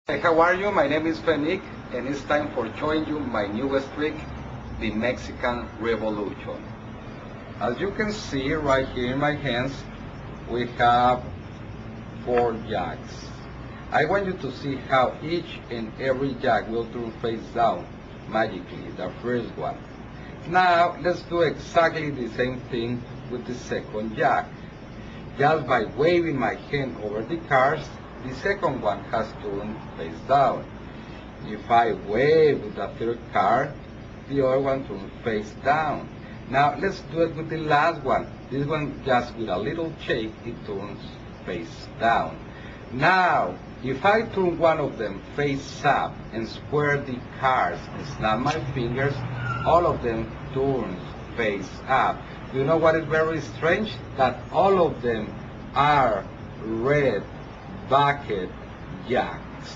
Hey, how are you? My name is Fenick, and it's time for showing you my newest trick, the Mexican Revolution. As you can see right here in my hands, we have 4 jacks. I want you to see how each and every jack will turn face down magically, the first one. Now, let's do exactly the same thing with the second jack. Just by waving my hand over the cards, the second one has turned face down. If I wave with the third card, the other one turns face down. Now let's do it with the last one. This one, just with a little shake, it turns face down. Now, if I turn one of them face up and square the cards and snap my fingers, all of them turns face up. You know what is very strange? That all of them are red bucket jacks.